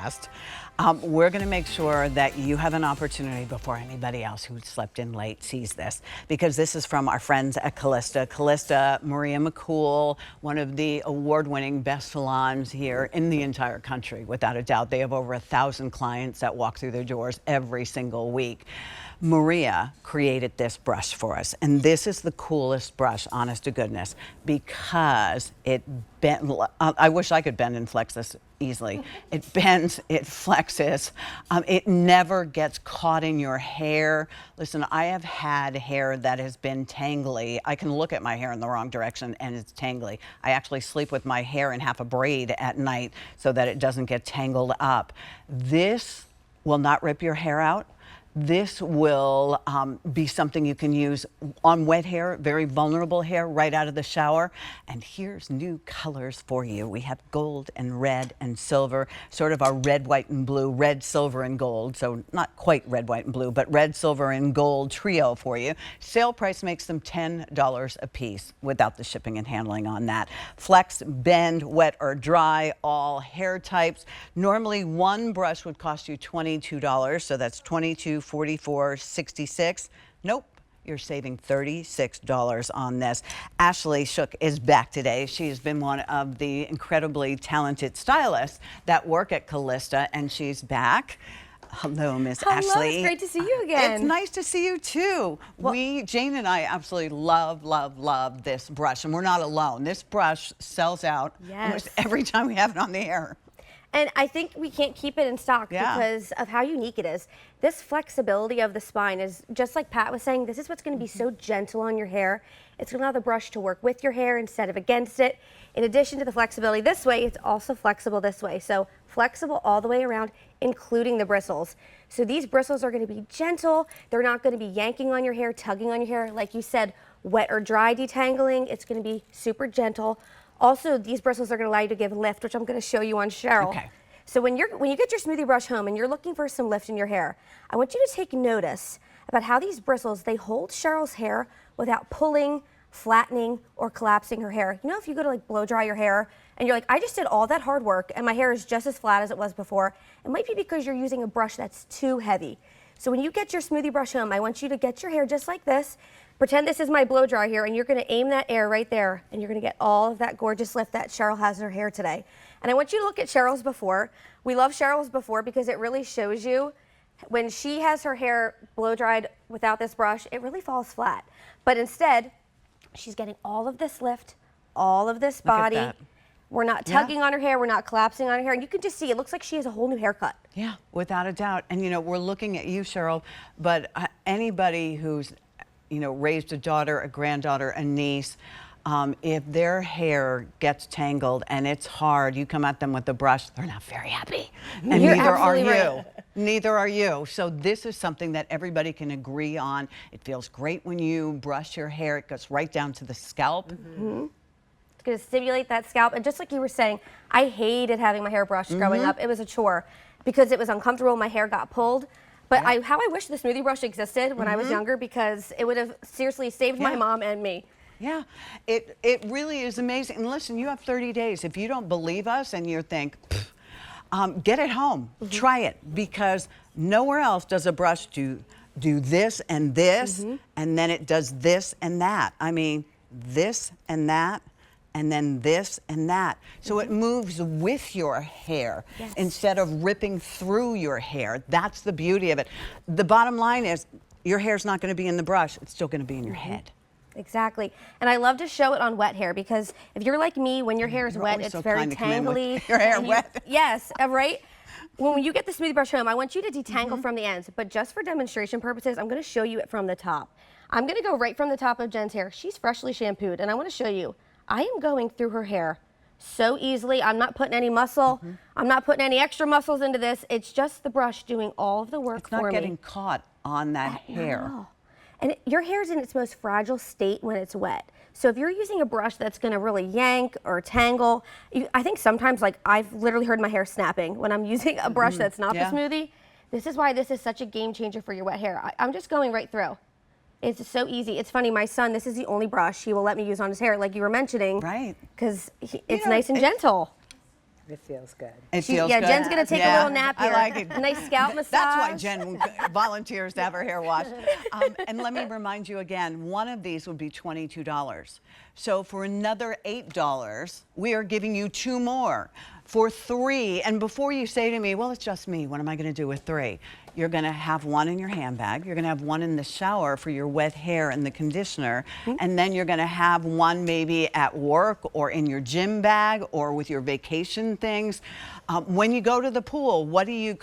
fast. We're going to make sure that you have an opportunity before anybody else who slept in late sees this, because this is from our friends at Calista. Calista, Maria McCool, one of the award-winning best salons here in the entire country, without a doubt. They have over 1,000 clients that walk through their doors every single week. Maria created this brush for us, and this is the coolest brush, honest to goodness, because it bends. I wish I could bend and flex this easily. It bends, it flexes, it never gets caught in your hair. Listen, I have had hair that has been tangly. I can look at my hair in the wrong direction and it's tangly. I actually sleep with my hair in half a braid at night so that it doesn't get tangled up. This will not rip your hair out. This will be something you can use on wet hair, very vulnerable hair, right out of the shower. And here's new colors for you. We have gold and red and silver, sort of our red, white, and blue, red, silver, and gold. So not quite red, white, and blue, but red, silver, and gold trio for you. Sale price makes them $10 a piece without the shipping and handling on that. Flex, bend, wet, or dry, all hair types. Normally, one brush would cost you $22, so that's $22, $44, $66. Nope, you're saving $36 on this. Ashley Shook is back today. She's been one of the incredibly talented stylists that work at Calista, and she's back. Hello, Miss Ashley. Hello, it's great to see you again. It's nice to see you too. Well, Jane and I absolutely love this brush, and we're not alone. This brush sells out almost every time we have it on the air. And I think we can't keep it in stock because of how unique it is. This flexibility of the spine is, just like Pat was saying, this is what's going to be so gentle on your hair. It's going to allow the brush to work with your hair instead of against it. In addition to the flexibility this way, it's also flexible this way. So flexible all the way around, including the bristles. So these bristles are going to be gentle. They're not going to be yanking on your hair, tugging on your hair. Like you said, wet or dry detangling. It's going to be super gentle. Also, these bristles are going to allow you to give lift, which I'm going to show you on Cheryl. Okay. So when you get your smoothie brush home and you're looking for some lift in your hair, I want you to take notice about how these bristles, they hold Cheryl's hair without pulling, flattening, or collapsing her hair. You know, if you go to like blow dry your hair and you're like, I just did all that hard work and my hair is just as flat as it was before, it might be because you're using a brush that's too heavy. So when you get your smoothie brush home, I want you to get your hair just like this. Pretend this is my blow dry here, and you're going to aim that air right there, and you're going to get all of that gorgeous lift that Cheryl has in her hair today. And I want you to look at Cheryl's before. We love Cheryl's before because it really shows you when she has her hair blow dried without this brush, it really falls flat. But instead, she's getting all of this lift, all of this body. We're not tugging on her hair, we're not collapsing on her hair, and you can just see it looks like she has a whole new haircut. Yeah, without a doubt. And you know, we're looking at you, Cheryl, but anybody who's raised a daughter, a granddaughter, a niece, if their hair gets tangled and it's hard, you come at them with a brush, they're not very happy. And neither are you. Right. Neither are you. So this is something that everybody can agree on. It feels great when you brush your hair. It goes right down to the scalp. It's going to stimulate that scalp. And just like you were saying, I hated having my hair brushed growing up. It was a chore because it was uncomfortable. My hair got pulled. But how I wish the smoothie brush existed when I was younger, because it would have seriously saved my mom and me. Yeah, it really is amazing. And listen, you have 30 days. If you don't believe us and you think, get it home, try it, because nowhere else does a brush do this and this, and then it does this and that. I mean, this and that, and then this and that. So it moves with your hair instead of ripping through your hair. That's the beauty of it. The bottom line is your hair's not going to be in the brush. It's still going to be in your head. Exactly. And I love to show it on wet hair, because if you're like me, when your hair is wet, it's very tangly. Your hair wet. Yes, right? When you get the smoothie brush home, I want you to detangle from the ends. But just for demonstration purposes, I'm going to show you it from the top. I'm going to go right from the top of Jen's hair. She's freshly shampooed, and I want to show you. I am going through her hair so easily. I'm not putting any muscle. I'm not putting any extra muscles into this. It's just the brush doing all of the work for me. It's not getting caught on that hair. No. And your hair's in its most fragile state when it's wet. So if you're using a brush that's going to really yank or tangle, I think sometimes, like, I've literally heard my hair snapping when I'm using a brush that's not the smoothie. This is why this is such a game changer for your wet hair. I'm just going right through. It's so easy. It's funny, my son, this is the only brush he will let me use on his hair, like you were mentioning. Right. Because it's nice and gentle. It feels good. It feels good. Jen's going to take a little nap here. I like it. A nice scalp massage. That's why Jen volunteers to have her hair washed. And let me remind you again, one of these would be $22. So for another $8, we are giving you 2 more for 3. And before you say to me, well, it's just me, what am I going to do with 3? You're going to have one in your handbag. You're going to have one in the shower for your wet hair and the conditioner. And then you're going to have one maybe at work or in your gym bag or with your vacation things. When you go to the pool, what do you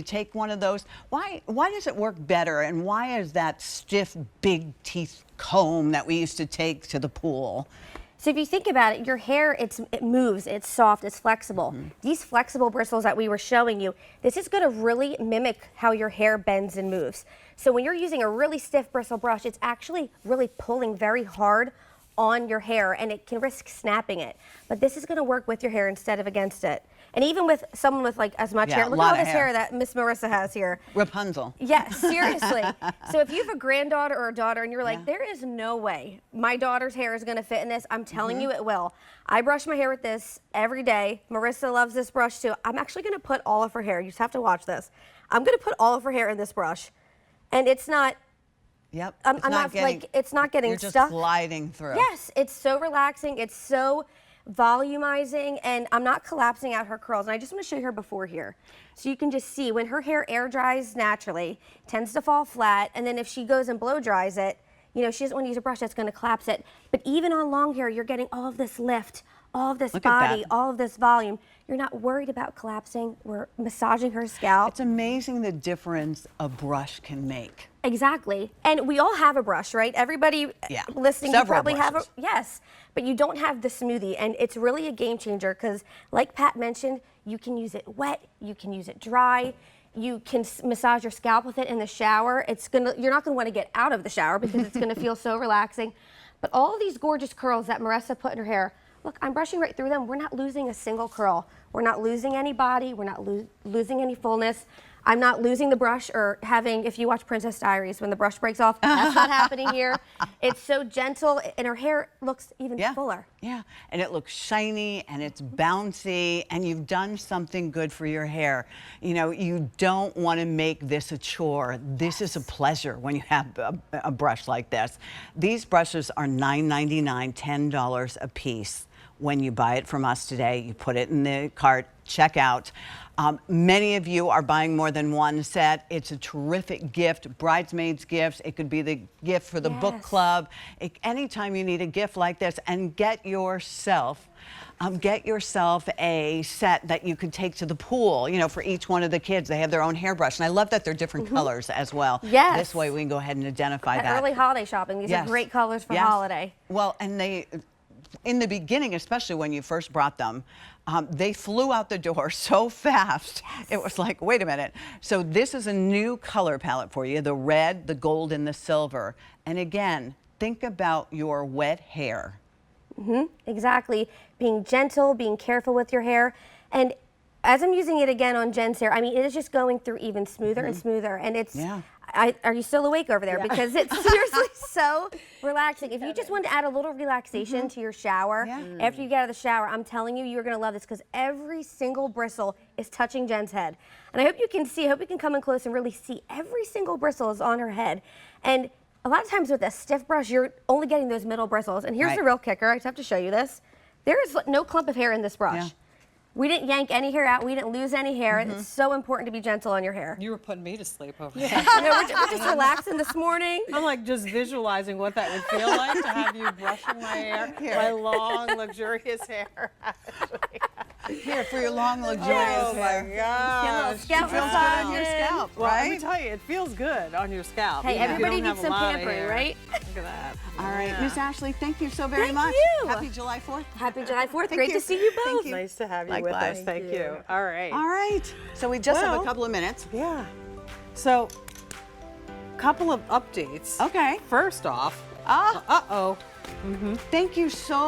take one of those? Why does it work better? And why is that stiff, big teeth comb that we used to take to the pool? So if you think about it, your hair, it moves, it's soft, it's flexible. These flexible bristles that we were showing you, this is going to really mimic how your hair bends and moves. So when you're using a really stiff bristle brush, it's actually really pulling very hard on your hair, and it can risk snapping it. But this is going to work with your hair instead of against it. And even with someone with like as much hair, look at all this hair that Miss Marissa has here. Rapunzel. Yes, seriously. So if you have a granddaughter or a daughter and you're like, there is no way my daughter's hair is going to fit in this, I'm telling you it will. I brush my hair with this every day. Marissa loves this brush too. I'm actually going to put all of her hair, you just have to watch this. I'm going to put all of her hair in this brush. And it's not, Yep. it's not getting you're just stuck. gliding through. Yes, it's so relaxing. It's so volumizing, and I'm not collapsing out her curls. And I just want to show you her before here. So you can just see when her hair air dries naturally, tends to fall flat, and then if she goes and blow dries it, you know, she doesn't want to use a brush that's going to collapse it. But even on long hair, you're getting all of this lift, all of this body, all of this volume. You're not worried about collapsing. We're massaging her scalp. It's amazing the difference a brush can make. Exactly. And we all have a brush, right? Everybody listening, you probably have a, yes, but you don't have the smoothie. And it's really a game changer because like Pat mentioned, you can use it wet, you can use it dry, you can massage your scalp with it in the shower. You're not gonna wanna get out of the shower because it's gonna feel so relaxing. But all of these gorgeous curls that Marissa put in her hair, look, I'm brushing right through them. We're not losing a single curl. We're not losing any body. We're not losing any fullness. I'm not losing the brush or having, if you watch Princess Diaries, when the brush breaks off, that's not happening here. It's so gentle, and her hair looks even fuller. Yeah, and it looks shiny, and it's bouncy, and you've done something good for your hair. You know, you don't want to make this a chore. This is a pleasure when you have a brush like this. These brushes are $9.99, $10 a piece. When you buy it from us today, you put it in the cart, check out. Many of you are buying more than one set. It's a terrific gift, bridesmaids gifts. It could be the gift for the book club. Anytime you need a gift like this, and get yourself a set that you could take to the pool, you know, for each one of the kids. They have their own hairbrush, and I love that they're different colors as well. Yes. This way we can go ahead and identify that. Early holiday shopping, these are great colors for holiday. Well, and in the beginning, especially when you first brought them, they flew out the door so fast. It was like, wait a minute. So this is a new color palette for you, the red, the gold, and the silver. And again, think about your wet hair. Exactly. Being gentle, being careful with your hair. And as I'm using it again on Jen's hair, I mean, it is just going through even smoother and smoother. And it's, are you still awake over there? Because it's seriously so relaxing. If you just want to add a little relaxation to your shower, after you get out of the shower, I'm telling you, you're going to love this because every single bristle is touching Jen's head. And I hope you can see, I hope you can come in close and really see every single bristle is on her head. And a lot of times with a stiff brush, you're only getting those middle bristles. And here's the real kicker. I just have to show you this. There is no clump of hair in this brush. We didn't yank any hair out. We didn't lose any hair. It's so important to be gentle on your hair. You were putting me to sleep over there. No, we're just relaxing this morning. I'm like just visualizing what that would feel like to have you brushing my hair, my long, luxurious hair. Here for your long, luxurious hair. Oh my gosh. Scalp feels good on your scalp, Well, right? let me tell you, it feels good on your scalp. Hey, even if you everybody don't needs have a some lot of pampering, hair. right? Look at that. All right, Miss Ashley, thank you so very much. you. Happy July 4th. Happy July 4th. Thank Great you. to see you both. Thank you. Nice to have you with Likewise. us. Thank you. All right. All right. So we just have a Well, couple of minutes. Yeah. So, couple of updates. Okay. First off, Thank you so